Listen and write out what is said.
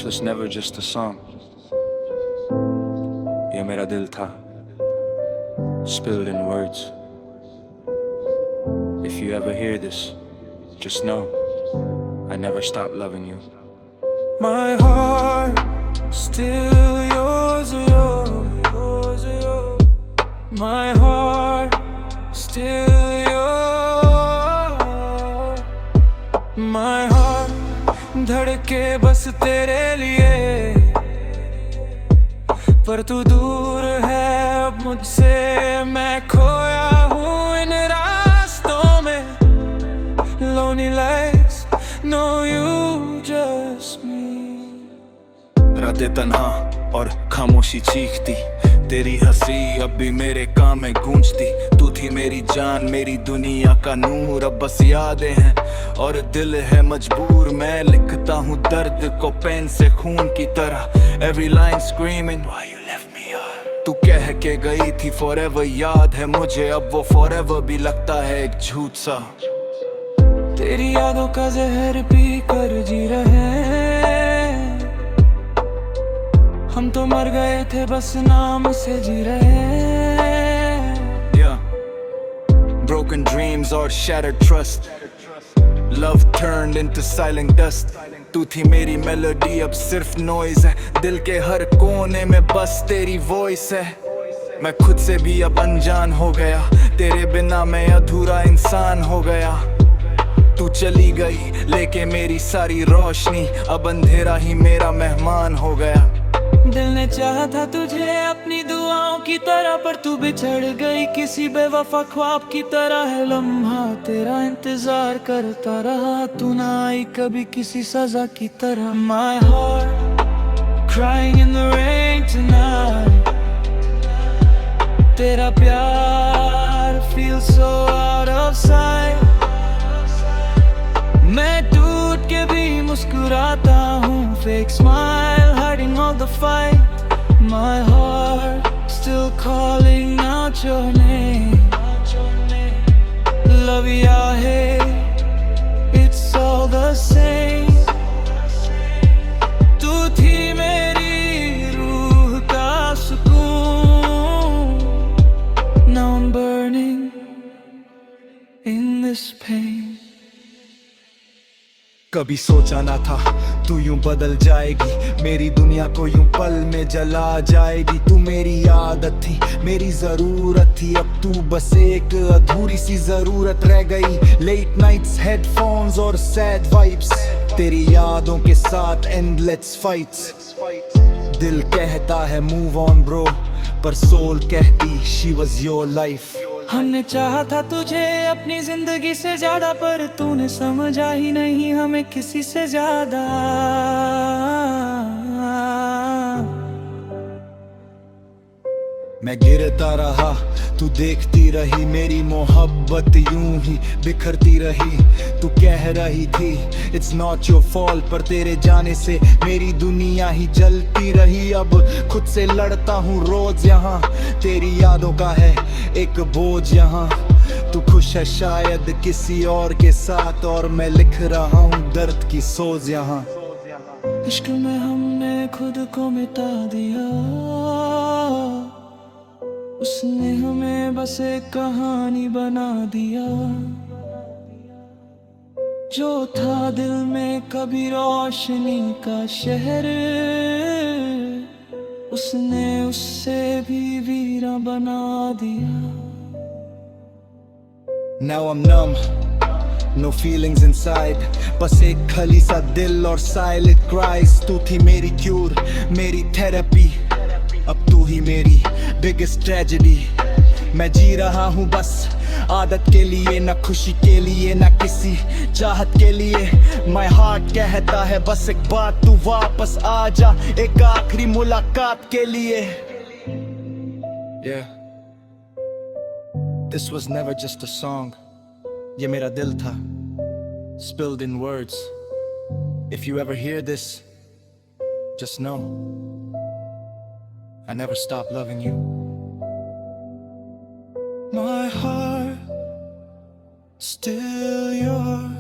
was never just a song. ये मेरा दिल था, spilled in words. If you ever hear this, just know I never stopped loving you. My heart still yours, yours, yours. My heart still yours. My heart धड़के बस तेरे लिए, पर तू दूर है अब मुझसे, मैं खोया हूँ इन रास्तों में. Lonely lights, no you just me. रातें तन्हा और खामोशी चीखती, तेरी हंसी अब भी मेरे कान में गूंजती. तू थी मेरी जान, मेरी दुनिया का नूर. अब बस यादें हैं और दिल है मजबूर. मैं लिखता हूँ दर्द को पेन से खून की तरह. Every line screaming why you left me here. तू कह के गई थी forever, याद है मुझे अब वो forever भी लगता है एक झूठ सा. तेरी यादों का जहर पी कर जी रहे हैं हम, तो मर गए थे बस नाम से जी रहे हैं. Broken dreams और shattered trust, love turned into silent dust. तू थी मेरी मेलोडी, अब सिर्फ नॉइज है. दिल के हर कोने में बस तेरी वॉइस है. मैं खुद से भी अब अनजान हो गया, तेरे बिना मैं अधूरा इंसान हो गया. तू चली गई लेके मेरी सारी रोशनी, अब अंधेरा ही मेरा मेहमान हो गया. दिल ने चाहा था तुझे अपनी दुआओं की तरह, पर तू बिछड़ गई किसी बेवफा ख्वाब की तरह. है लम्हा तेरा इंतजार करता रहा, तू ना आई कभी किसी सजा की तरह. My heart crying in the rain tonight. तेरा प्यार feels so out of sight. मैं टूट के भी मुस्कुराता हूँ, fake smile hiding all the fight. My heart still calling out your name. Love ya hate, it's all the same. तू थी मेरी रूह का सुकून. Now I'm burning in this pain. कभी सोचा ना था तू यूं बदल जाएगी, मेरी दुनिया को यूं पल में जला जाएगी. तू मेरी आदत थी, मेरी जरूरत थी, अब तू बस एक अधूरी सी जरूरत रह गई. लेट नाइट्स, हेडफोन्स और सैड वाइब्स, तेरी यादों के साथ एंडलेस फाइट्स. दिल कहता है मूव ऑन ब्रो, पर सोल कहती शी वाज योर लाइफ. हमने चाहा था तुझे अपनी जिंदगी से ज्यादा, पर तूने समझा ही नहीं हमें किसी से ज्यादा. मैं गिरता रहा, तू देखती रही, मेरी मोहब्बत यूं ही बिखरती रही. तू कह रही थी It's not your fault, पर तेरे जाने से मेरी दुनिया ही जलती रही. अब खुद से लड़ता हूँ रोज यहाँ, तेरी यादों का है एक बोझ यहाँ. तू खुश है शायद किसी और के साथ, और मैं लिख रहा हूँ दर्द की सोज यहाँ. इश्क में हमने खुद को मिटा दिया, उसने हमें बस एक कहानी बना दिया. जो था दिल में कभी रोशनी का शहर, उसने उससे भी वीरा बना दिया. Now I'm numb, no feelings inside, बस एक खाली सा दिल और silent cries. तू थी मेरी क्यूर, मेरी थेरेपी, अब तू ही मेरी biggest tragedy. मैं जी रहा हूँ बस आदत के लिए, ना खुशी के लिए ना किसी चाहत के लिए. My heart कहता है बस एक बात, तू वापस आ जा एक आखिरी मुलाकात के लिए. Yeah, this was never just a song. ये मेरा दिल था, spilled in words. If you ever hear this, just know I never stopped loving you. My heart still yours.